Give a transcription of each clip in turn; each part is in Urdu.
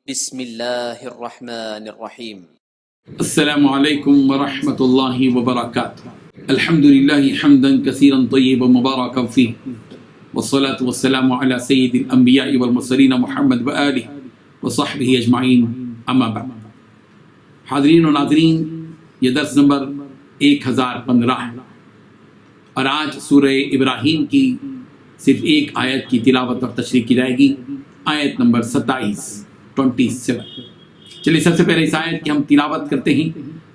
بسم الله الرحمن الرحيم. السلام عليكم ورحمة الله وبركاته. الحمد لله حمدا كثيرا طيبا مباركا فيه، والصلاة والسلام على سيد الأنبياء والمرسلين محمد وآله وصحبه أجمعين، أما بعد. حاضرین و ناظرین، یہ درس نمبر 1015 ہے اور آج سورہ ابراہیم کی صرف ایک آیت کی تلاوت اور تشریح کی جائے گی، آیت نمبر 27۔ چلیے سب سے پہلے اس آیت کی ہم تلاوت کرتے ہیں،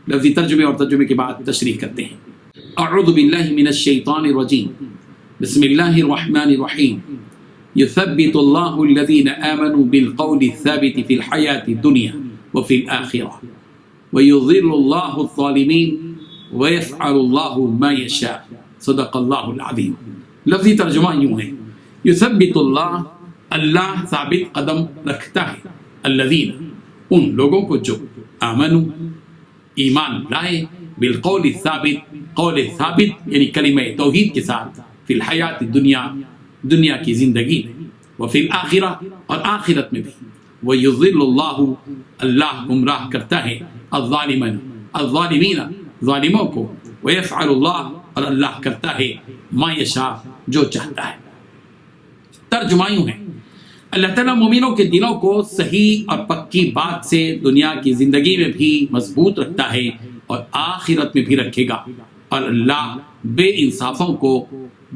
لفظی ترجمے اور ترجمے کے بعد تشریح کرتے ہیں۔ اعوذ باللہ من الشیطان الرجیم، بسم اللہ الرحمن الرحیم۔ یثبت اللہ الذین آمنوا بالقول الثابت فی الحیاة الدنیا وفی الآخرہ ویضل اللہ الظالمین ویفعل اللہ ما یشاء، صدق اللہ العظیم۔ لفظی ترجمہ یوں ہے، یثبت اللہ، اللہ ثابت قدم رکھتا ہے، الذین، ان لوگوں کو جو آمنو، ایمان لائے، بالقول الثابت، قول ثابت یعنی کلمہ توحید کے ساتھ، فی الحیات الدنیا، دنیا کی زندگی میں، وفی الآخرہ، اور آخرت میں بھی، ویضل اللہ، اللہ گمراہ کرتا ہے، الظالمین، ظالموں کو، ویفعل اللہ، اور اللہ کرتا ہے، ما یشاء، جو چاہتا ہے۔ ترجمہ یوں ہے، اللہ تعالیٰ مومنوں کے دلوں کو صحیح اور پکی بات سے دنیا کی زندگی میں بھی مضبوط رکھتا ہے اور آخرت میں بھی رکھے گا، اور اللہ بے انصافوں کو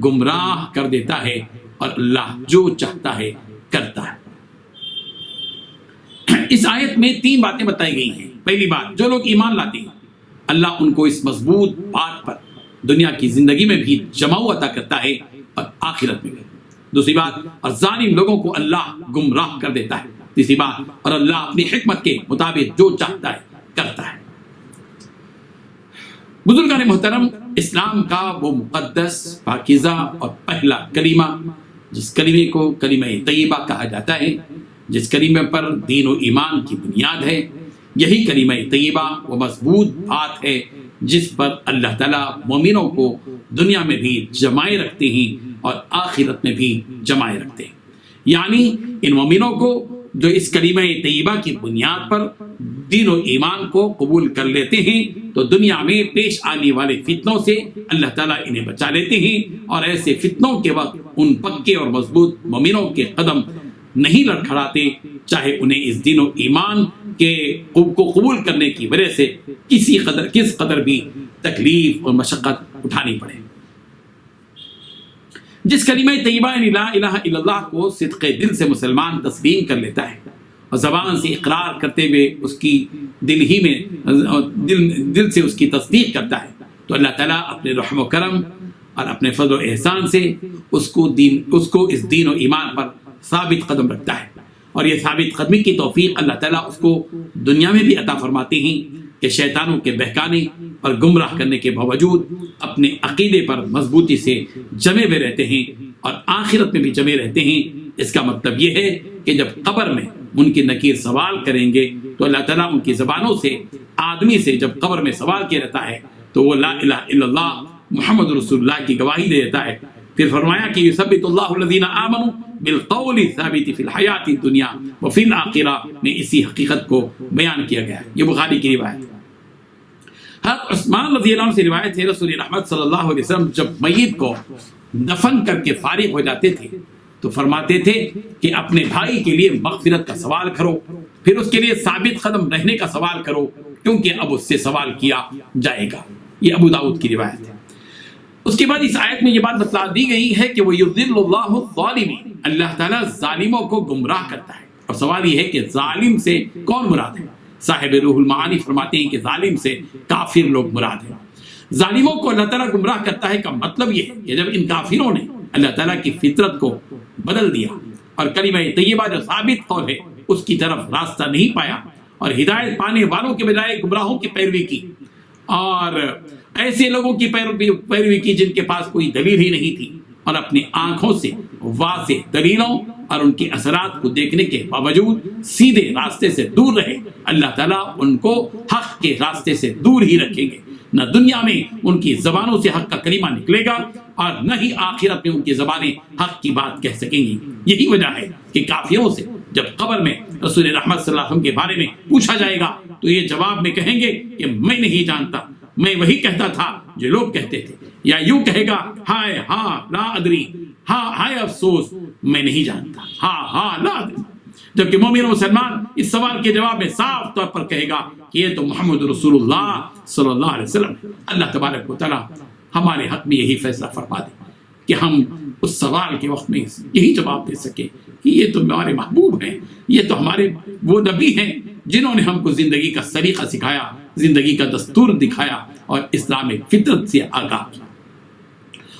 گمراہ کر دیتا ہے، اور اللہ جو چاہتا ہے کرتا ہے۔ اس آیت میں 3 باتیں بتائی گئی ہیں۔ پہلی بات، جو لوگ ایمان لاتے ہیں اللہ ان کو اس مضبوط بات پر دنیا کی زندگی میں بھی جمع عطا کرتا ہے اور آخرت میں بھی۔ دوسری بات، اور ظالم لوگوں کو اللہ گمراہ کر دیتا ہے۔ تیسری بات، اور اللہ اپنی حکمت کے مطابق جو چاہتا ہے کرتا ہے۔ بزرگان محترم، اسلام کا وہ مقدس، پاکیزہ اور پہلا کلمہ، جس کلمے کو کلمہ طیبہ کہا جاتا ہے، جس کلمے پر دین و ایمان کی بنیاد ہے، یہی کلمہ طیبہ وہ مضبوط بات ہے جس پر اللہ تعالیٰ مومنوں کو دنیا میں بھی جمائے رکھتے ہیں اور آخرت میں بھی جمائے رکھتے ہیں۔ یعنی ان مومنوں کو جو اس کلمہ طیبہ کی بنیاد پر دین و ایمان کو قبول کر لیتے ہیں تو دنیا میں پیش آنے والے فتنوں سے اللہ تعالیٰ انہیں بچا لیتے ہیں، اور ایسے فتنوں کے وقت ان پکے اور مضبوط مومنوں کے قدم نہیں لڑکھڑاتے، چاہے انہیں اس دین و ایمان کو قبول کرنے کی وجہ سے کس قدر بھی تکلیف اور مشقت اٹھانی پڑے۔ جس کلمہ طیبہ یعنی لا الہ الا اللہ کو صدق دل سے مسلمان تسلیم کر لیتا ہے اور زبان سے اقرار کرتے ہوئے اس کی دل سے اس کی تصدیق کرتا ہے، تو اللہ تعالیٰ اپنے رحم و کرم اور اپنے فضل و احسان سے اس کو اس دین و ایمان پر ثابت قدم رکھتا ہے، اور یہ ثابت قدمی کی توفیق اللہ تعالیٰ اس کو دنیا میں بھی عطا فرماتے ہیں کہ شیطانوں کے بہکانے اور گمراہ کرنے کے باوجود اپنے عقیدے پر مضبوطی سے جمے ہوئے رہتے ہیں اور آخرت میں بھی جمے رہتے ہیں۔ اس کا مطلب یہ ہے کہ جب قبر میں ان کے نکیر سوال کریں گے تو اللہ تعالیٰ ان کی زبانوں سے، آدمی سے جب قبر میں سوال کیا رہتا ہے تو وہ لا الہ الا اللہ محمد رسول اللہ کی گواہی دے دیتا ہے۔ پھر فرمایا کہ یثبت اللہ الذین آمنوا بالقول الثابت فی الحیات الدنیا وفی الآخرہ میں اسی حقیقت کو بیان کیا گیا ہے۔ یہ بخاری کی روایت ہے۔ حضرت عثمان رضی اللہ عنہ سے روایت ہے، رسول رحمت صلی اللہ علیہ وسلم جب میت کو دفن کر کے فارغ ہو جاتے تھے تو فرماتے تھے کہ اپنے بھائی کے لیے مغفرت کا سوال کرو، پھر اس کے لیے ثابت قدم رہنے کا سوال کرو، کیونکہ اب اس سے سوال کیا جائے گا۔ یہ ابو داؤد کی روایت ہے۔ اس کے بعد اس آیت میں یہ بات بتلا دی گئی ہے کہ وہ یضل اللہ الظالمین، اللہ تعالیٰ ظالموں کو گمراہ کرتا ہے۔ اور سوال یہ ہے کہ ظالم سے کون مراد ہے؟ صاحب روح المعانی فرماتے ہیں کہ ظالم سے کافر لوگ مراد ہیں۔ ظالموں کو اللہ تعالیٰ گمراہ کرتا ہے کا مطلب یہ ہے کہ جب ان کافروں نے اللہ تعالیٰ کی فطرت کو بدل دیا اور کلمہ طیبہ جو ثابت قول ہے اس کی طرف راستہ نہیں پایا اور ہدایت پانے والوں کے بجائے گمراہوں کی پیروی کی، اور ایسے لوگوں کی پیروی کی جن کے پاس کوئی دلیل ہی نہیں تھی، اور اپنی آنکھوں سے واضح دلیلوں اور ان کے اثرات کو دیکھنے کے باوجود سیدھے راستے سے دور رہے، اللہ تعالیٰ ان کو حق کے راستے سے دور ہی رکھیں گے۔ نہ دنیا میں ان کی زبانوں سے حق کا کلمہ نکلے گا اور نہ ہی آخرت میں ان کی زبانیں حق کی بات کہہ سکیں گی۔ یہی وجہ ہے کہ کافروں سے جب قبر میں رسول رحمت صلی اللہ علیہ وسلم کے بارے میں پوچھا جائے گا تو یہ جواب میں کہیں گے کہ میں نہیں جانتا، میں وہی کہتا تھا جو لوگ کہتے تھے، یا یوں کہے گا ہائے ہاں لا ادری، ہاں ہائے افسوس میں نہیں جانتا، ہاں ہاں لا ادری۔ جبکہ مومن و مسلمان اس سوال کے جواب میں صاف طور پر کہے گا کہ یہ تو محمد رسول اللہ صلی اللہ علیہ وسلم ہے۔ اللہ تبارک و تعالیٰ ہمارے حق میں یہی فیصلہ فرما دے کہ ہم اس سوال کے وقت میں یہی جواب دے سکے کہ یہ تو ہمارے محبوب ہیں، یہ تو ہمارے وہ نبی ہیں جنہوں نے ہم کو زندگی کا سلیقہ سکھایا، زندگی کا دستور دکھایا اور اسلام فطرت سے آگاہ کیا۔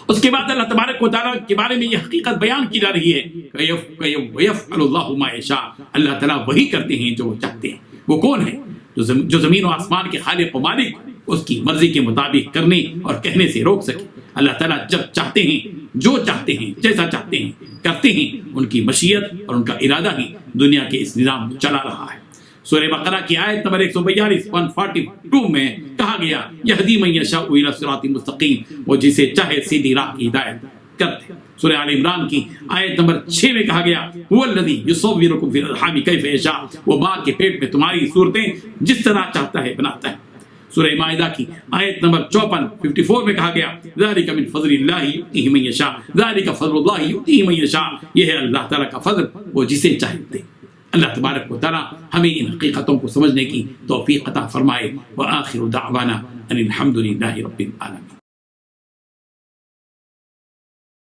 اس کے بعد اللہ تبارک و تعالیٰ کے بارے میں یہ حقیقت بیان کی جا رہی ہے وَيَفْعَلُ اللَّهُ مَا يَشَاءُ، اللہ تعالیٰ وہی کرتے ہیں جو وہ چاہتے ہیں۔ وہ کون ہے؟ جو زمین و آسمان کے خالق و مالک، اس کی مرضی کے مطابق کرنے اور کہنے سے روک سکے۔ اللہ تعالیٰ جب چاہتے ہیں، جو چاہتے ہیں، جیسا چاہتے ہیں کرتے ہیں، ان کی مشیت اور ان کا ارادہ ہی دنیا کے اس نظام کو چلا رہا ہے۔ سورہ بقرہ کی آیت نمبر 142 میں کہا گیا یہدی من یشاء الی صراط مستقیم، وہ جسے چاہے سیدھی راہ کی ہدایت کرتے۔ سورہ آل عمران کی آیت نمبر 6 میں کہا گیا هو الذی یصورکم فی الارحام کیف یشاء، وہ ماں کے پیٹ میں تمہاری صورتیں جس طرح چاہتا ہے بناتا ہے۔ سورہ مائدہ کی آیت نمبر 54 میں کہا گیا ذالک من فضل اللہ یؤتیہ من یشاء، ذالک فضل اللہ یؤتیہ من یشاء، یہ ہے اللہ تعالیٰ کا فضل، وہ جسے چاہے دے۔ اللہ تبارک و تعالیٰ ہمیں ان حقیقتوں کو سمجھنے کی توفیق عطا فرمائے۔ وآخر دعوانا ان الحمد للہ رب العالمین۔